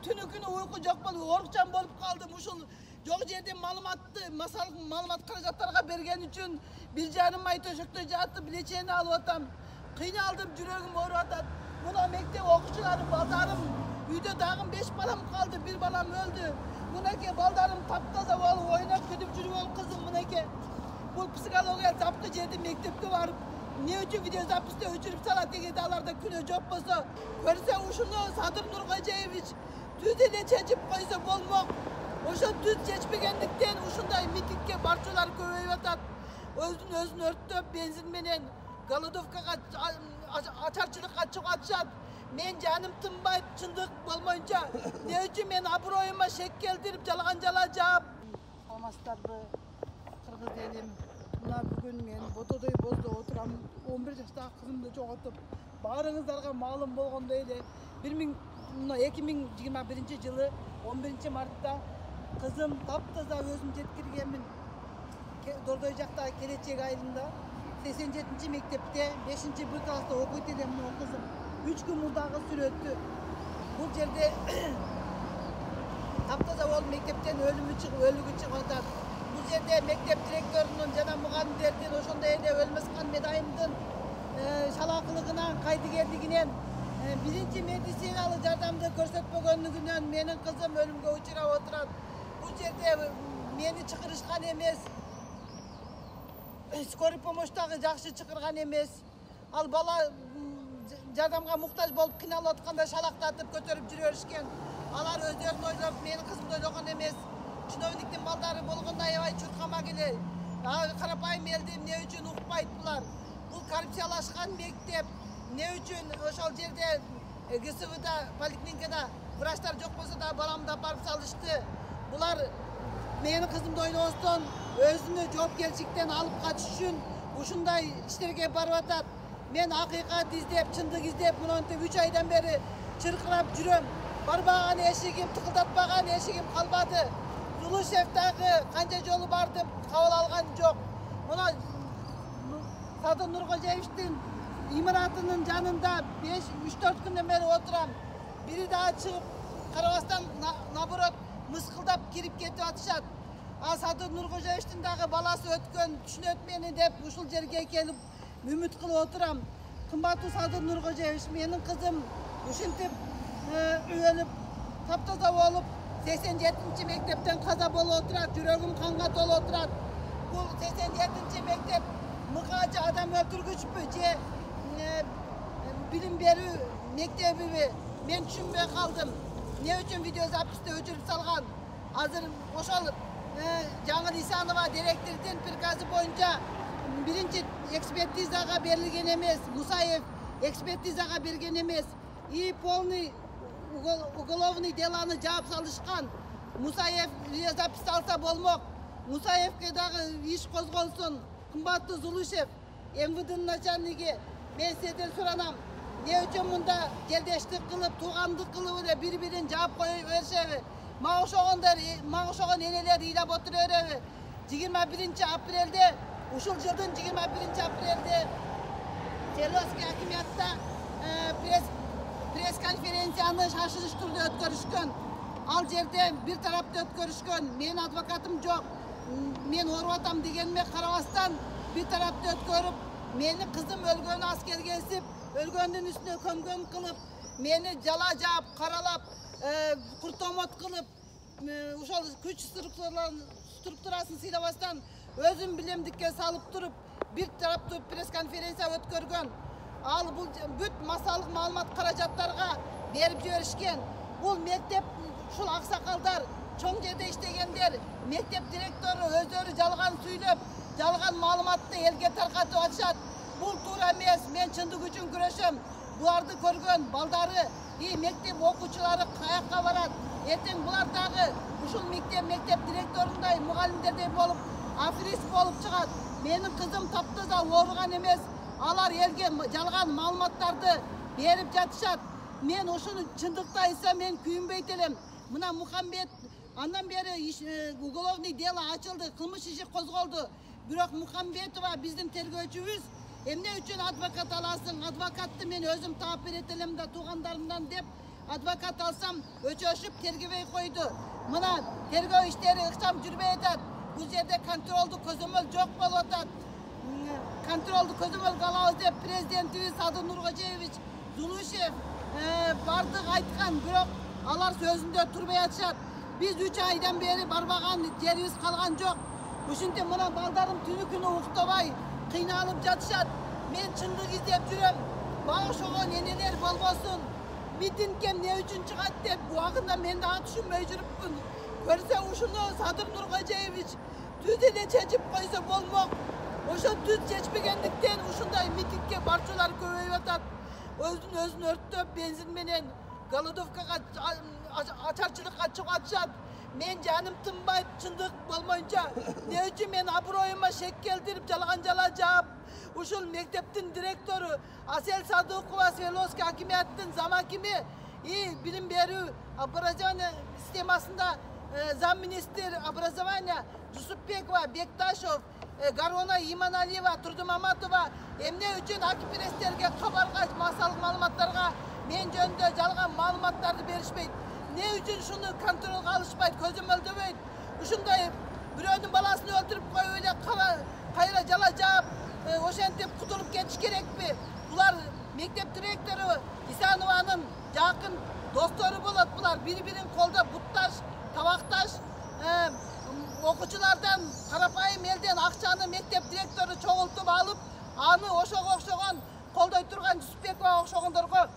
tünü günü uyku yok bo'lib, o'rukchan bo'lib qoldim. Uşul yo'q yerda ma'lumot qarajatlarga bergen uchun biljanim ay to'shakda yotib, lecheni olib otam. Qiynaldim, yuragim o'rib Buna mektep okuşçuları, baldarım, uyda dağım 5 balam kaldı, bir balam öldü. Bunake baldarım taptaza olup oynap gidip yürüyorum kızım bunake. Bu psikolojiya zaptı yedi mektepte varıp ne için video zaptı uçurup salat dağlarda külü job bolsa görse uşunu Sadır Nurgacayevich düz ele çeçip koysa bolmoq. Oşo düz çeçmegендиктен ушундай митингге барчылар көбөйүп атат. Өзүн өрттөп бензин менен голодовкага açarçılıkka çıkıp atışat. Men canım tınbayıp çındık bolmayınca ne üçün men abroyuma şek keldirip jalganja jap. Salamatsızlarбы, Kırgız elim. Mına bugün men Botodoy bozda oturam. 11 жаштагы kızımды жоғотуp, barыңızlarga маалым болгондой эле 2021-жылы 11 мартта kızım таптаза өзүм жеткиргенмин. Дордой жактагы Келечек айылында 87. mektepte 5. bir klasta okuyup edem kızım. 3 gün murdağı süröttü. Bu yerde taptaza ol mektepten ölümü çıkıp atar. Bu yerde mektep direktörünün jana muğamderden oşonda ele ölmeskan medayımdın şalakılığına kaydı geldiginen birinci medisinalı jardamды көрсөtmөгөндүгүнөн menin kızım ölümge uçurap oturat. Bu yerde meni çıkırışkan emes. Skori pomoçtagı жақсы çıkırgan emes. Al bala jardamga muhtaç bolup kıynalып atkanda şalaktatıp götürüp жүрүшкен. Alar özlerini oylap meni kızımды oylogon emes. Чиновниктин балдары болгондо аябай чуркама келе. Карапайым элдим не үчүн укпайт булар? Бул коррупциялашкан мектеп. Не үчүн ошол жерде ГСВда поликлиникада врачтар жок болсо да баламды апарып салышты. Булар meni kızımды oynobостон özünü жоопкерчиликтен алып качыш үчүн ушундай иштерге барып атат. Men hakikat izlep, çındık izlep, mынтип 3 aydan beri çırkırap жүрөм. Барбаган эшигим, тыкылдатпаган эшигим калбады. Zuluşevдагы канча жолу бардым, кабыл алган жок. Мына Sadır Nurgacayevичтин имаратынын жанында 3-4 күндөн бери отурам. Бири дагы чыгып, карабастан наоборот мыскылдап кирип кетип атышат. Sadır Nurgacayevичтин дагы баласы өткөн, түшүнөт мени деп ушул жерге келип үмүт кылып отурам. Кымбаттуу Sadır Nurgacayevич, менин кызым ушинтип өлүп, таптаза болуп 87 мектептен каза болуп отурат, жүрөгүм канга толуп отурат. Бул 87 мектеп мыкаачы адам өлтүргүчпү же билим берүү мектебиби? Мен түшүнбөй калдым. Не үчүн видео записти өчүрүп салган? Азыр ошол Жаңыл Исанова директордун приказы боюнча биринчи экспертизага берилген эмес, Мусаев экспертизага берген эмес. И полный уголовный деланы жаап салышкан. Мусаев запись алса болмок. Мусаевке дагы иш козголсун. Кымбаттуу Зулушев, МВДнын начальниги, мен сизден суранам. Не үчүн мында желдештик кылып, туугандык кылып эле бири-бирин жаап кое беришеби? Мага ошогон энелер ыйлап отура береби? 21-апрелде, ушул жылдын 21-апрелде Свердловский акимиятта пресс-конференцияны шашылыш түрдө өткөрүшкөн. Ал жерде бир тарапты өткөрүшкөн. Менин адвокатым жок. Мен ооруп атам дегениме карабастан бир тарапты өткөрүп, мени кызым өлгөн аскерге эсип, өлгөндүн үстүнө көмгөн кылып, мени жала жаап, каралап, куртомот кылып, ошол күч структурасын сыйлабастан өзүм билемдикке салып туруп, бир тараптуу пресс-конференция өткөргөн. Ал бул бүт масалык маалымат каражаттарга берип жиберишкен. Бул мектеп ушул аксакалдар, чоң жерде иштегендер, мектеп директору өздөрү жалган сүйлөп, жалган маалыматты элге таркатып атышат. Бул туура эмес. Мен чындык үчүн күрөшөм. Буларды көргөн балдары, мектеп окуучулары каякка барат? Эртең булар дагы ушул мектеп директорундай, мугалимдердей болуп, аферист болуп чыгат. Менин кызым таптаза ооруган эмес. Алар элге жалган маалыматтарды берип жатышат. Мен ошону чындыкта айтсам мен күйүнбөйт элем. Мына Мухамбет андан бери уголовный дело ачылды, кылмыш иши козголду. Бирок Мухамбетова биздин тергөөчүбүз эмне үчүн адвокат аласың? Адвокатты мен өзүм таап берет элем да туугандарымдан деп advokat alsam öçöşüp tergibey koydu. Mına tergөө işleri ıkçam жүрбей атат. Bu yerde kontroldu közömöl жоқ болуп атат. Kontroldu közömöl калабыз деп президентибиz Садыр Нуркожоевич Зулушев бардык айткан, бирок алар сөзүндө турбай атышат. Biz 3 aydan beri barbagan жерибиz калган жок. Ушинтип мына балдарым түнү күнү уктабай кыйналып жатышат. Мен чындык издеп жүрөм. Мага ошого энелер болбосун. Митингге эмне үчүн чыгат деп убагында мен дагы түшүнбөй жүрүпмүн. Көрсө ушуну Садыр Нуркожоевич түз эле чечип койсо болмок. Ошо түз чечпегендиктен ушундай митингге барчулар көбөйүп атат. Өзүн өрттөп бензин менен голодовкага ачарчылыкка чыгып атышат. Мен жаным тынбайт, чындык болмойнча. Не үчүн мен аброюма шек келтирип жалган жала жаап, ушул мектептин директору Асел Садыкова Свердловский акиматтын зам акими и билим берүү образование системасында зам министр образования Жусупбекова, Бекташев, Гарона Иманалиева, Турдумаматова эмне үчүн акипрестерге кабарга, масалык маалыматтарга мен жөнүндө жалган маалыматтарды беришпейт? Ne üçün şunu kontrol alışmayıp közüm öldürmeyin. Uşunday birinin balasını öldürüp koy öyle kayra jalacağım. Oşentip kutulup geçiş gerek mi? Bular mektep direktörü İsanova'nın yakın dostları bulup bular birbirinin kolda buttaş, tabaktaş. Okuculardan, karapayım elden akçanı mektep direktörü çoğultup alıp anı oşoğan kolday turgan Жүсіпбекова okşoğundurgu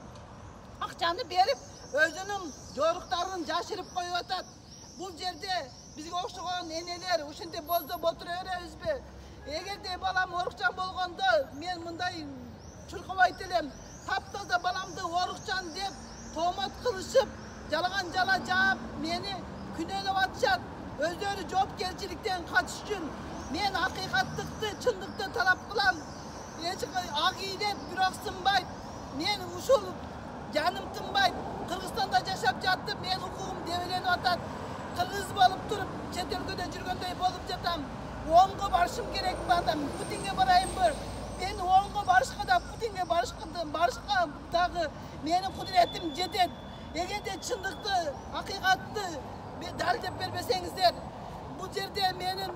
akçanı berip özünün жоруктарын жашырып коюп атат. Бул жерде бизге окшогон энелер ушинтип боздоп отура беребизби? Эгерде балам орукчан болгондо мен мындай чуркабайт элем. Таптаза баламды орукчан деп тоомат кылышып, жалган жала жаап мени күнөөлөп атышат. Өздөрү жоопкерчиликтен качыш үчүн мен акыйкаттыкты, чындыкты талап кылам. Эч акыйдет бирок сынбайт. Мен ушул жаным тынбайт. Kırgızstanda yaşap jattım, men hukugum debelenip atat. Kırgız bolup turup, chet өлkөдө жүргөндөй болуp жатам. Оңго барышым керек бардым, Путинге барайынбы? Мен оңго барышка да, Путинге барышка дагы менин кудуретим жетет. Эгерде чындыкты, акыйкатты далилдеп бербесеңиздер, бул жерде менин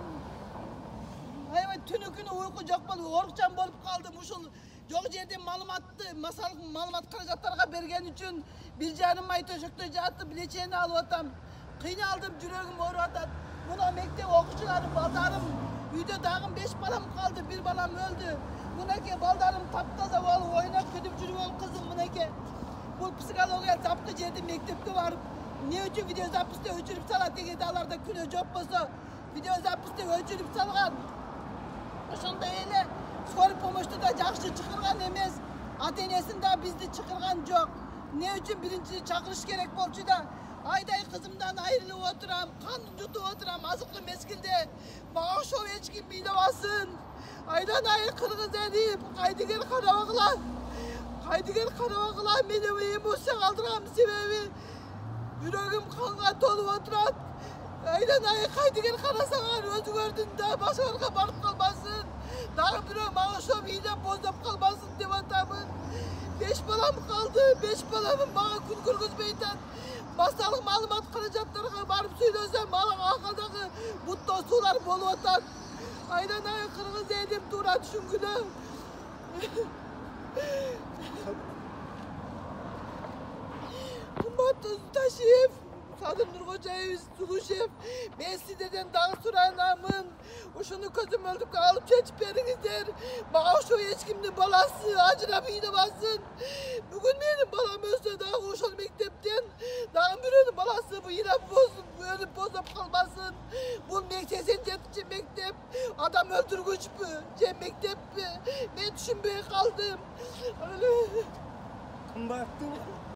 аябай түнү күнү уйку жок болуп, орукчан болуп калдым. Ушул жок жерде маалыматты, масалык маалымат каражаттарга берген үчүн bir canım ay töşükte jattım, bileçeni alıp atam. Kıynaldım, yüreğim orup atat. Buna mektep okucularım, baldarım. Uyda dağım 5 balam kaldı, bir balam öldü. Bunake baldarım taptaza olup oynak kötüp жүрген kızım bunake. Bu psikologiya zaptı жерде mektepte varıp. Ne üçün video zapısta öçürüp salat degende alarda küne job bolsa. Video zapısta öçürüp salgan. Ошондой эле скорый помощьту да жакшы чакырган эмес. Ата-энесин да бизди чакырган жок. Ne üçün birinci çakırış gerek bolçu da ayday kızımdan ayrılıp oturam, kan yutup oturam azıklı meskilde. Bana şov eçkin mide basın. Aydan ayır kırgız edip, kaydıger karabaklar. Kaydıger karabaklar beni emosiya kaldıram sebebi. Yüreğim kanga dolup oturat. Aydan ayır kaydıger karasalar özü gördün de başarıga barıp kalmasın. Daha bir bana şov mide bozdap kalmasın деп atamın. 5 balam kaldı, 5 balamın bana kun kurguzmaydan. Masalыk malumat karajatlarına barıp söylesem bana arkadaki mutlu sular bolup atan. Aydan ayı kırgız edip dura düşüngüne. Kımbat Öztaşev, Sadır Nurkожоевич Зулушев, ben sizden daha suranamın. Uşunu közüm öldük alıp çeçip berinizler. Bana şu eşkimli balası acına beyni basın. Bugün benim balam ölse daha uşul mektepten. Daha birinin balası bu yine bozun, ölüp bozup kalmasın. Bu mektep mektep. Adam öldürgüç mü? Mektep mi? Ben düşünmeye kaldım. Öyle. Kımbattı.